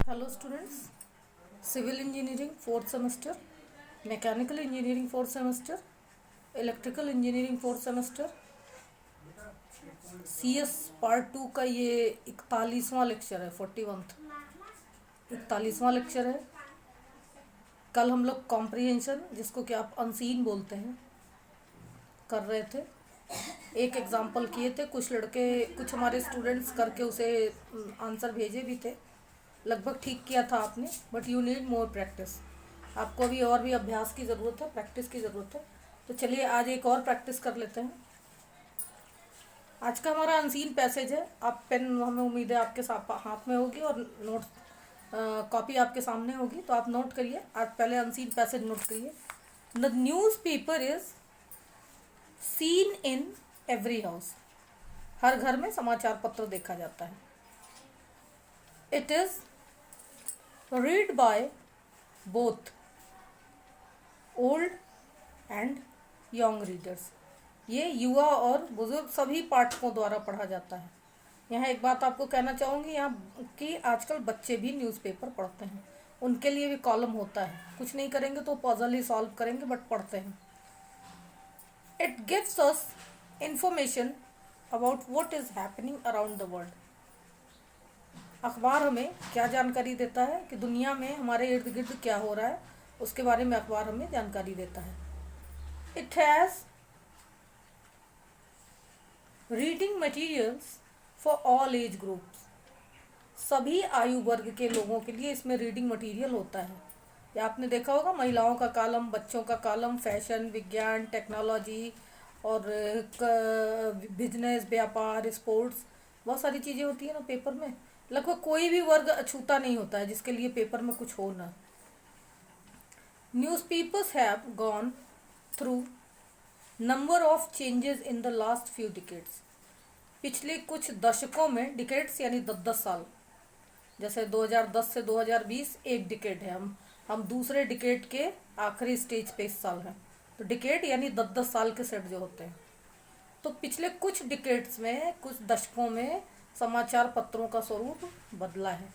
Hello students, Civil Engineering 4th semester, Mechanical Engineering 4th semester, Electrical Engineering 4th semester, CS part 2 का ये 41वां lecture है। 41वां lecture है। कल हम लोग कॉम्प्रिहेंशन, जिसको कि आप अनसीन बोलते हैं, कर रहे थे। एक एग्जाम्पल किए थे, कुछ हमारे स्टूडेंट्स करके उसे आंसर भेजे भी थे। लगभग ठीक किया था आपने, but you need more practice. आपको अभी और भी अभ्यास की ज़रूरत है, प्रैक्टिस की ज़रूरत है। तो चलिए आज एक और प्रैक्टिस कर लेते हैं। आज का हमारा अनसीन पैसेज है। आप पेन, हमें उम्मीद है आपके हाथ में होगी और नोट्स कॉपी आपके सामने होगी, तो आप नोट करिए। आज पहले अनसीन पैसेज नोट करिए। The newspaper is seen in every house. हर घर में समाचार पत्र देखा जाता है। It is read by both old and young readers। ये युवा और बुजुर्ग सभी पाठकों द्वारा पढ़ा जाता है। यहाँ एक बात आपको कहना चाहूँगी यहाँ कि आजकल बच्चे भी न्यूज़पेपर पढ़ते हैं। उनके लिए भी कॉलम होता है। कुछ नहीं करेंगे तो पजल ही सॉल्व करेंगे, बट पढ़ते हैं। It gives us information about what is happening around the world. अखबार हमें क्या जानकारी देता है कि दुनिया में हमारे इर्द गिर्द क्या हो रहा है, उसके बारे में अखबार हमें जानकारी देता है। It has reading materials for all age groups. सभी आयु वर्ग के लोगों के लिए इसमें रीडिंग मटेरियल होता है। या आपने देखा होगा, महिलाओं का कॉलम, बच्चों का कॉलम, फैशन, विज्ञान, टेक्नोलॉजी और बिजनेस, व्यापार, स्पोर्ट्स, बहुत सारी चीज़ें होती है ना पेपर में। लगभग कोई भी वर्ग अछूता नहीं होता है जिसके लिए पेपर में कुछ हो ना। Newspapers have gone through number of changes in the last few decades. पिछले कुछ दशकों में, डिकेड्स यानी 10-10 साल, जैसे 2010 से 2020 एक डिकेड है। हम दूसरे डिकेड के आखिरी स्टेज पे इस साल हैं। तो डिकेड यानी 10-10 साल के सेट जो होते हैं। तो पिछले कुछ डिकेड्स में, कुछ दशकों में समाचार पत्रों का स्वरूप बदला है।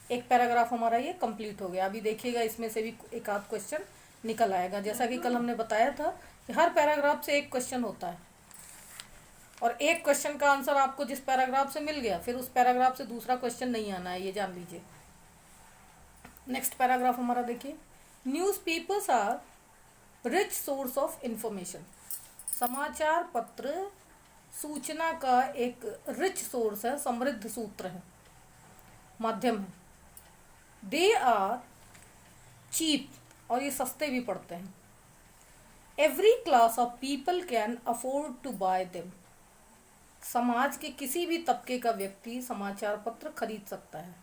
एक पैराग्राफ हमारा ये कंप्लीट हो गया। अभी देखिएगा इसमें से भी एक आध क्वेश्चन निकल आएगा। जैसा कि कल हमने बताया था कि हर पैराग्राफ से एक क्वेश्चन होता है, और एक क्वेश्चन का आंसर आपको जिस पैराग्राफ से मिल गया, फिर उस पैराग्राफ से दूसरा क्वेश्चन नहीं आना है, ये जान लीजिए। नेक्स्ट पैराग्राफ हमारा देखिए। Newspapers are rich source of information. समाचार पत्र सूचना का एक रिच सोर्स है, समृद्ध सूत्र है, माध्यम है। दे आर चीप, और ये सस्ते भी पड़ते हैं। Every class of people can afford to buy them. समाज के किसी भी तबके का व्यक्ति समाचार पत्र खरीद सकता है।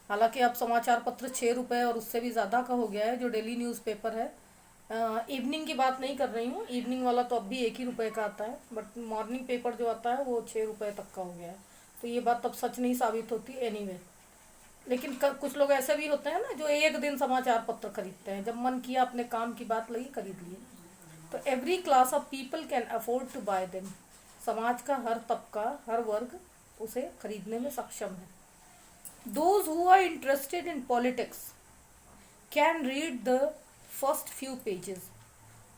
हालांकि अब समाचार पत्र 6 रुपये और उससे भी ज़्यादा का हो गया है, जो डेली न्यूज़पेपर है। इवनिंग की बात नहीं कर रही हूँ, इवनिंग वाला तो अब भी 1 ही रुपये का आता है, बट मॉर्निंग पेपर जो आता है वो 6 रुपये तक का हो गया है। तो ये बात तब सच नहीं साबित होती एनीवे। लेकिन कुछ लोग ऐसे भी होते हैं ना, जो एक दिन समाचार पत्र खरीदते हैं, जब मन किया, अपने काम की बात लगी, खरीद लिए। तो every class of people can afford to buy them. समाज का हर तबका, हर वर्ग उसे खरीदने में सक्षम है। Those who are interested in politics can read the first few pages.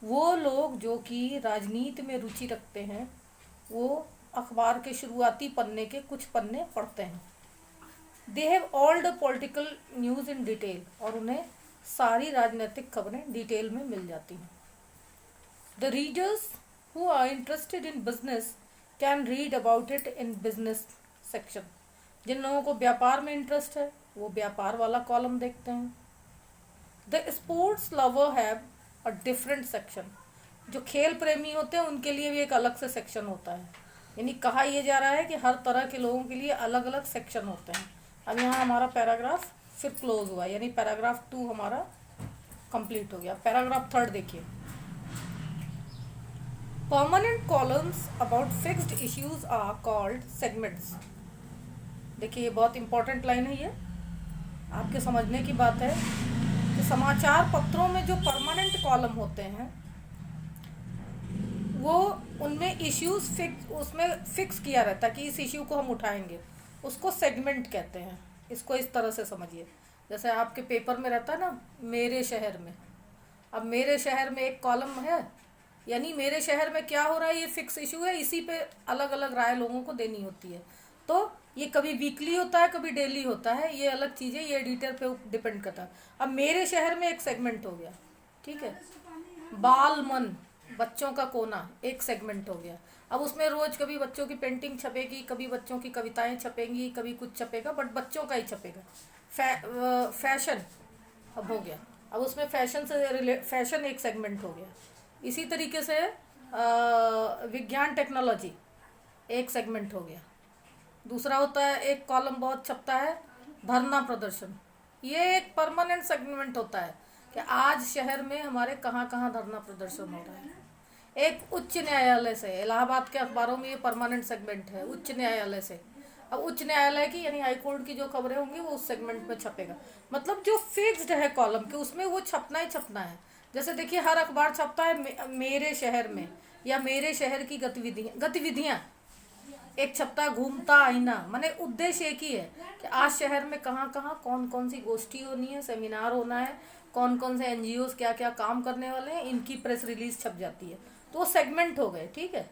वो लोग जो कि राजनीति में रुचि रखते हैं, वो अखबार के शुरुआती पन्ने के कुछ पन्ने पढ़ते हैं। They have all the political news in detail, और उन्हें सारी राजनीतिक खबरें डिटेल में मिल जाती हैं। The readers who are interested in business can read about it in business section. जिन लोगों को व्यापार में इंटरेस्ट है, वो व्यापार वाला कॉलम देखते हैं। The sports lover have a different section. जो खेल प्रेमी होते हैं उनके लिए भी एक अलग से सेक्शन होता है। यानी कहा यह जा रहा है कि हर तरह के लोगों के लिए अलग अलग सेक्शन होते हैं। अब यहाँ हमारा पैराग्राफ फिर क्लोज हुआ, यानी पैराग्राफ 2 हमारा कंप्लीट हो गया। पैराग्राफ 3 देखिए। Permanent columns about fixed issues are called segments. देखिए ये बहुत इंपॉर्टेंट लाइन है, ये आपके समझने की बात है कि समाचार पत्रों में जो परमानेंट कॉलम होते हैं, वो उनमें इश्यूज उसमें फिक्स किया रहता है कि इस इश्यू को हम उठाएंगे, उसको सेगमेंट कहते हैं। इसको इस तरह से समझिए, जैसे आपके पेपर में रहता है ना मेरे शहर में, अब मेरे शहर में एक कॉलम है, यानी मेरे शहर में क्या हो रहा है ये फिक्स इशू है, इसी पे अलग अलग राय लोगों को देनी होती है। तो ये कभी वीकली होता है कभी डेली होता है, ये अलग चीज़ है, ये एडिटर पे डिपेंड करता है। अब मेरे शहर में एक सेगमेंट हो गया, ठीक है। बाल मन, बच्चों का कोना, एक सेगमेंट हो गया। अब उसमें रोज कभी बच्चों की पेंटिंग छपेगी, कभी बच्चों की कविताएं छपेंगी, कभी कुछ छपेगा, बट बच्चों का ही छपेगा। फैशन अब हो गया, अब उसमें फैशन से फैशन एक सेगमेंट हो गया। इसी तरीके से विज्ञान टेक्नोलॉजी एक सेगमेंट हो गया। दूसरा होता है एक कॉलम बहुत छपता है धरना प्रदर्शन, ये एक परमानेंट सेगमेंट होता है कि आज शहर में हमारे कहाँ कहाँ धरना प्रदर्शन हो रहा है। एक उच्च न्यायालय से, इलाहाबाद के अखबारों में ये परमानेंट सेगमेंट है उच्च न्यायालय से। अब उच्च न्यायालय की यानी हाई कोर्ट की जो खबरें होंगी वो उस सेगमेंट में छपेगा, मतलब जो फिक्स्ड है कॉलम के उसमें वो छपना ही छपना है। जैसे देखिए हर अखबार छपता है मेरे शहर में या मेरे शहर की गतिविधियां एक छपता घूमता आईना, माने उद्देश्य एक ही है कि आज शहर में कहाँ कहाँ कौन कौन सी गोष्ठी होनी है, सेमिनार होना है, कौन कौन से एनजीओ क्या क्या काम करने वाले हैं, इनकी प्रेस रिलीज छप जाती है। तो वो सेगमेंट हो गए, ठीक है।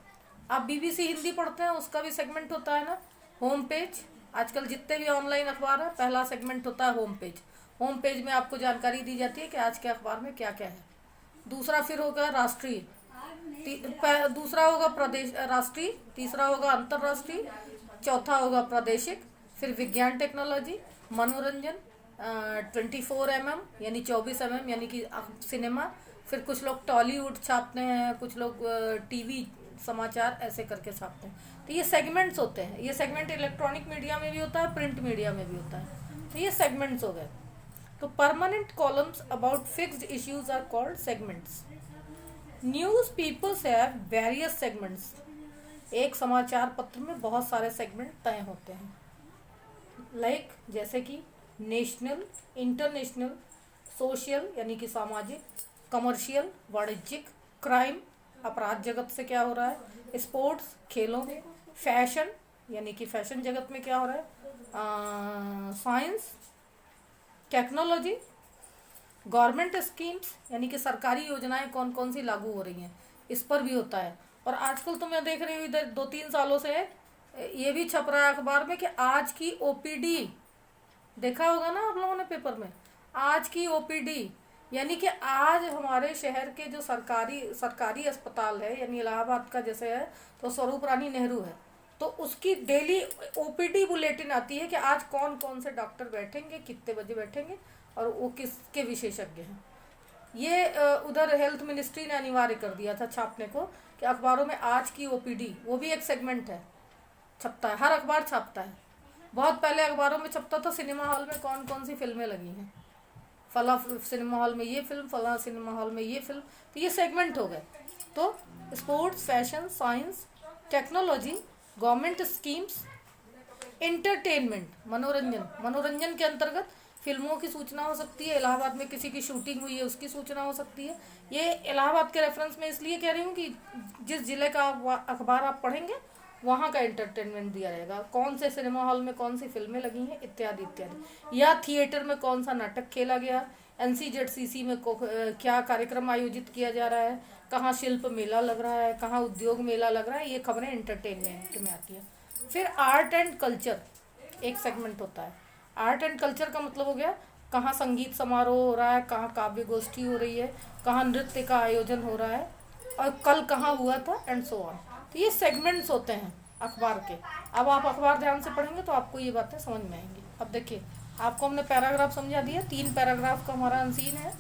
आप बीबीसी हिंदी पढ़ते हैं उसका भी सेगमेंट होता है ना, होम पेज। आजकल जितने भी ऑनलाइन अखबार है पहला सेगमेंट होता है होम पेज। होम पेज में आपको जानकारी दी जाती है कि आज के अखबार में क्या क्या है। दूसरा फिर होगा राष्ट्रीय, दूसरा होगा प्रदेश राष्ट्रीय, तीसरा होगा अंतर्राष्ट्रीय, चौथा होगा प्रादेशिक, फिर विज्ञान टेक्नोलॉजी, मनोरंजन 24 mm यानी 24 mm यानी कि सिनेमा, फिर कुछ लोग टॉलीवुड छापते हैं, कुछ लोग टीवी समाचार ऐसे करके छापते हैं। तो ये सेगमेंट्स होते हैं। ये सेगमेंट इलेक्ट्रॉनिक मीडिया में भी होता है, प्रिंट मीडिया में भी होता है। तो ये सेगमेंट्स हो गए। तो permanent columns about fixed issues are called segments. Newspapers have various segments. एक समाचार पत्र में बहुत सारे सेगमेंट तय होते हैं, लाइक जैसे कि नेशनल, इंटरनेशनल, सोशल यानी कि सामाजिक, कमर्शियल वाणिज्यिक, क्राइम अपराध जगत से क्या हो रहा है, स्पोर्ट्स खेलों में, फैशन यानी कि फैशन जगत में क्या हो रहा है, साइंस, टेक्नोलॉजी, गवर्नमेंट स्कीम्स यानी कि सरकारी योजनाएं कौन कौन सी लागू हो रही हैं, इस पर भी होता है। और आजकल तो मैं देख रही हूँ इधर 2-3 सालों से ये भी छप रहा है अखबार में कि आज की ओपीडी, देखा होगा ना आप लोगों ने पेपर में, आज की ओपीडी यानी कि आज हमारे शहर के जो सरकारी अस्पताल है, यानी इलाहाबाद का जैसे है तो स्वरूप रानी नेहरू है, तो उसकी डेली ओपीडी बुलेटिन आती है कि आज कौन कौन से डॉक्टर बैठेंगे, कितने बजे बैठेंगे और वो किसके विशेषज्ञ हैं। ये उधर हेल्थ मिनिस्ट्री ने अनिवार्य कर दिया था छापने को कि अखबारों में आज की ओपीडी, वो भी एक सेगमेंट है, छपता है, हर अखबार छापता है। बहुत पहले अखबारों में छपता था सिनेमा हॉल में कौन कौन सी फिल्में लगी हैं, फला सिनेमा हॉल में ये फिल्म, फला सिनेमा हॉल में ये फिल्म, तो ये सेगमेंट हो गए। तो sports, fashion, science, technology, government schemes, entertainment मनोरंजन के अंतर्गत फिल्मों की सूचना हो सकती है, इलाहाबाद में किसी की शूटिंग हुई है उसकी सूचना हो सकती है। ये इलाहाबाद के रेफरेंस में इसलिए कह रही हूँ कि जिस जिले का अखबार आप पढ़ेंगे वहाँ का एंटरटेनमेंट दिया रहेगा, कौन से सिनेमा हॉल में कौन सी फिल्में लगी हैं इत्यादि इत्यादि, या थिएटर में कौन सा नाटक खेला गया, NCZCC में क्या कार्यक्रम आयोजित किया जा रहा है, कहाँ शिल्प मेला लग रहा है, कहाँ उद्योग मेला लग रहा है, ये खबरें एंटरटेनमेंट में आती है। फिर आर्ट एंड कल्चर एक सेगमेंट होता है। आर्ट एंड कल्चर का मतलब हो गया कहाँ संगीत समारोह हो रहा है, कहाँ काव्य गोष्ठी हो रही है, कहाँ नृत्य का आयोजन हो रहा है, और कल कहाँ हुआ था, एंड सो ऑन। तो ये सेगमेंट्स होते हैं अखबार के। अब आप अखबार ध्यान से पढ़ेंगे तो आपको ये बातें समझ में आएंगी। अब देखिए आपको हमने पैराग्राफ समझा दिया, 3 पैराग्राफ का हमारा अनसीन है।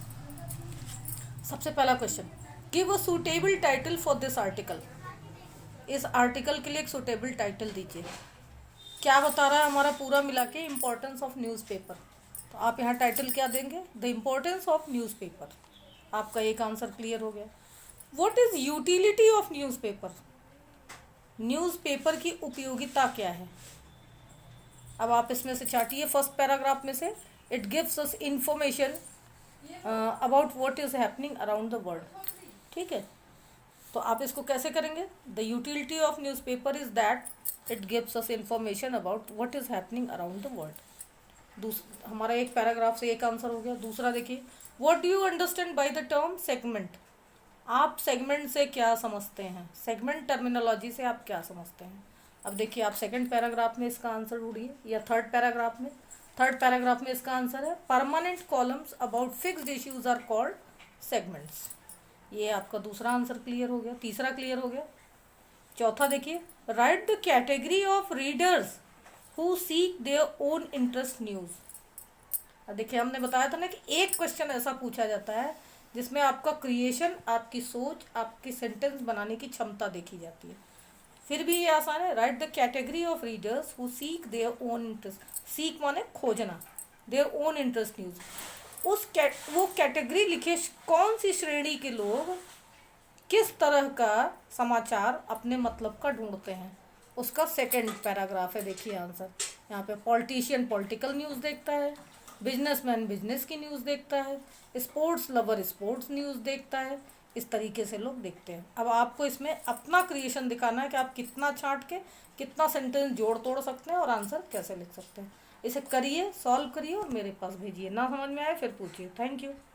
सबसे पहला question, give a suitable title for this article. इस आर्टिकल के लिए एक सूटेबल टाइटल दीजिए। क्या बता रहा है हमारा पूरा मिला के, इम्पोर्टेंस ऑफ न्यूज़पेपर। तो आप यहाँ टाइटल क्या देंगे, द इम्पोर्टेंस ऑफ न्यूज़पेपर। आपका एक आंसर क्लियर हो गया। What is utility of newspaper, newspaper की उपयोगिता क्या है। अब आप इसमें से चाटिए फर्स्ट पैराग्राफ में से, it gives us information about what is happening around the world. ठीक है, तो आप इसको कैसे करेंगे, the utility of newspaper is that it gives us information about what is happening around the world. हमारा एक पैराग्राफ से एक आंसर हो गया। दूसरा देखिए, what do you understand by the term segment? आप सेगमेंट से क्या समझते हैं? सेगमेंट टर्मिनोलॉजी से आप क्या समझते हैं? अब देखिए, आप सेकंड पैराग्राफ में इसका आंसर ढूंढिए, या थर्ड पैराग्राफ में। थर्ड पैराग्राफ में इसका आंसर है permanent columns about fixed issues are called segments. ये आपका दूसरा आंसर क्लियर हो गया। तीसरा क्लियर हो गया। चौथा देखिए, right the category of readers who seek their own interest news. अब देखिए, हमने बताया था ना कि एक क्वेश्चन ऐसा पूछा जाता है जिसमें आपका क्रिएशन, आपकी सोच, आपकी सेंटेंस बनाने की क्षमता देखी जाती है। फिर भी ये आसान है। Right the category of readers who seek their own interest. Seek माने खोजना, देयर ओन इंटरेस्ट न्यूज। वो कैटेगरी लिखे, कौन सी श्रेणी के लोग किस तरह का समाचार अपने मतलब का ढूंढते हैं, उसका सेकंड पैराग्राफ है। देखिए आंसर यहाँ पे, पॉलिटिशियन पॉलिटिकल न्यूज़ देखता है, बिजनेसमैन बिजनेस की न्यूज़ देखता है, स्पोर्ट्स लवर स्पोर्ट्स न्यूज़ देखता है। इस तरीके से लोग देखते हैं। अब आपको इसमें अपना क्रिएशन दिखाना है कि आप कितना छांट के कितना सेंटेंस जोड़ तोड़ सकते हैं और आंसर कैसे लिख सकते हैं। इसे करिए, सॉल्व करिए और मेरे पास भेजिए। ना समझ में आए फिर पूछिए। Thank you.